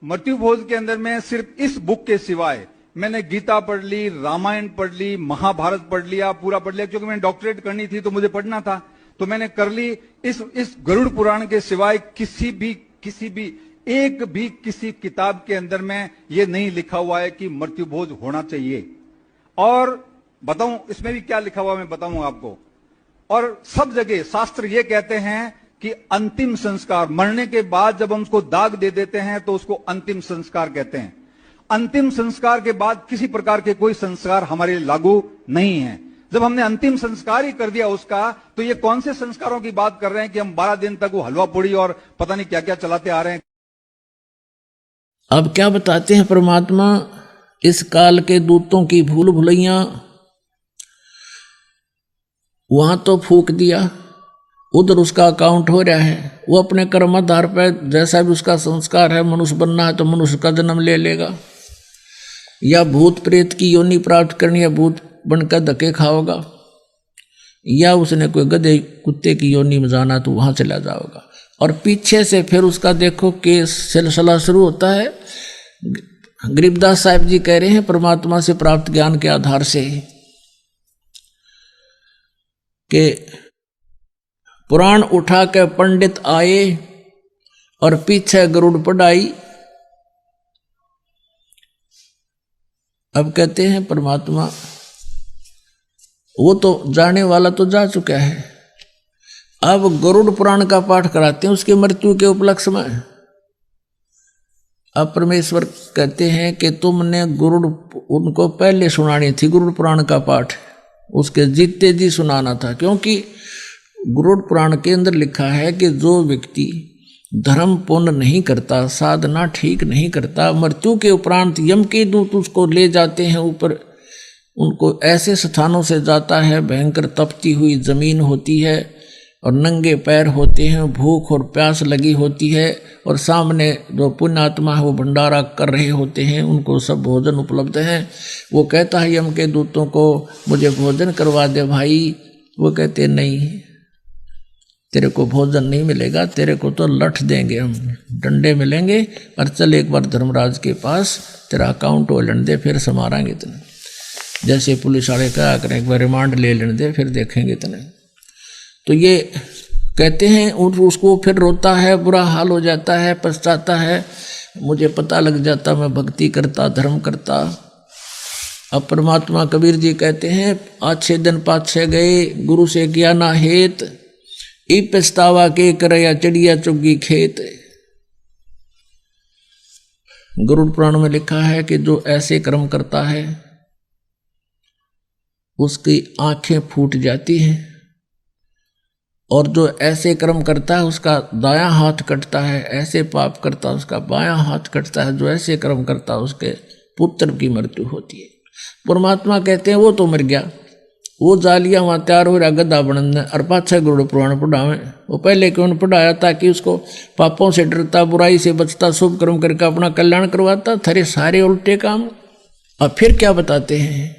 मृत्यु भोज के अंदर में सिर्फ इस बुक के सिवाय मैंने गीता पढ़ ली, रामायण पढ़ ली, महाभारत पढ़ लिया, पूरा पढ़ लिया, क्योंकि मैंने डॉक्टरेट करनी थी तो मुझे पढ़ना था, तो मैंने कर ली। इस गरुड़ पुराण के सिवाय किसी भी किसी किताब के अंदर में यह नहीं लिखा हुआ है कि मृत्यु भोज होना चाहिए। और बताऊं इसमें भी क्या लिखा हुआ मैं बताऊंगा आपको। और सब जगह शास्त्र ये कहते हैं कि अंतिम संस्कार, मरने के बाद जब हम उसको दाग दे देते हैं तो उसको अंतिम संस्कार कहते हैं। अंतिम संस्कार के बाद किसी प्रकार के कोई संस्कार हमारे लिए लागू नहीं है। जब हमने अंतिम संस्कार ही कर दिया उसका, तो ये कौन से संस्कारों की बात कर रहे हैं कि हम 12 दिन तक वो हलवा पूड़ी और पता नहीं क्या क्या चलाते आ रहे हैं। अब क्या बताते हैं परमात्मा, इस काल के दूतों की भूल भुलैया, वहां तो फूक दिया, उधर उसका अकाउंट हो रहा है, वो अपने कर्माधार पर जैसा भी उसका संस्कार है, मनुष्य बनना है तो मनुष्य का जन्म ले लेगा, या भूत प्रेत की योनि प्राप्त करनी है, भूत बनकर धक्के खाओगा, या उसने कोई गधे कुत्ते की योनि में जाना तो वहां चला जाओगा। और पीछे से फिर उसका देखो केस सिलसिला शुरू होता है। गरीबदास साहब जी कह रहे हैं परमात्मा से प्राप्त ज्ञान के आधार से कि पुराण उठा के पंडित आए और पीछे गरुड़ पढ़ाई। अब कहते हैं परमात्मा, वो तो जाने वाला तो जा चुका है, अब गरुड़ पुराण का पाठ कराते हैं उसकी मृत्यु के उपलक्ष्य में। अब परमेश्वर कहते हैं कि तुमने गरुड़ उनको पहले सुनानी थी, गरुड़ पुराण का पाठ उसके जीते जी सुनाना था, क्योंकि गरुड़ पुराण के अंदर लिखा है कि जो व्यक्ति धर्म पुण्य नहीं करता, साधना ठीक नहीं करता, मृत्यु के उपरांत यम के दूत उसको ले जाते हैं ऊपर, उनको ऐसे स्थानों से जाता है, भयंकर तपती हुई जमीन होती है और नंगे पैर होते हैं, भूख और प्यास लगी होती है, और सामने जो पुण्यात्मा है वो भंडारा कर रहे होते हैं, उनको सब भोजन उपलब्ध है। वो कहता है यम के दूतों को, मुझे भोजन करवा दे भाई। वो कहते नहीं, तेरे को भोजन नहीं मिलेगा, तेरे को तो लठ देंगे हम, डंडे मिलेंगे, और चल एक बार धर्मराज के पास तेरा अकाउंट हो लेने दे, फिर संवारेंगे तने। जैसे पुलिस वाले कहा करें एक बार रिमांड ले लेने दे, फिर देखेंगे तने। तो ये कहते हैं, उसको फिर रोता है, बुरा हाल हो जाता है, पछताता है, मुझे पता लग जाता मैं भक्ति करता, धर्म करता। अब परमात्मा कबीर जी कहते हैं, अच्छे दिन पाछे गए, गुरु से किया ना हेत, ई पछतावा के करया चिड़िया चुगी खेत। गरुड़ पुराण में लिखा है कि जो ऐसे कर्म करता है उसकी आंखें फूट जाती हैं, और जो ऐसे कर्म करता है उसका दायां हाथ कटता है, ऐसे पाप करता है उसका बायां हाथ कटता है, जो ऐसे कर्म करता है उसके पुत्र की मृत्यु होती है। परमात्मा कहते हैं वो तो मर गया, वो जालिया वहाँ तैयार हो रहा गद्दा बनने, और पाछा गरुड़ पुराण पढ़ावे। वो पहले क्यों पढ़ाया? ताकि उसको पापों से डरता, बुराई से बचता, शुभ कर्म करके अपना कल्याण करवाता। थरे सारे उल्टे काम। और फिर क्या बताते हैं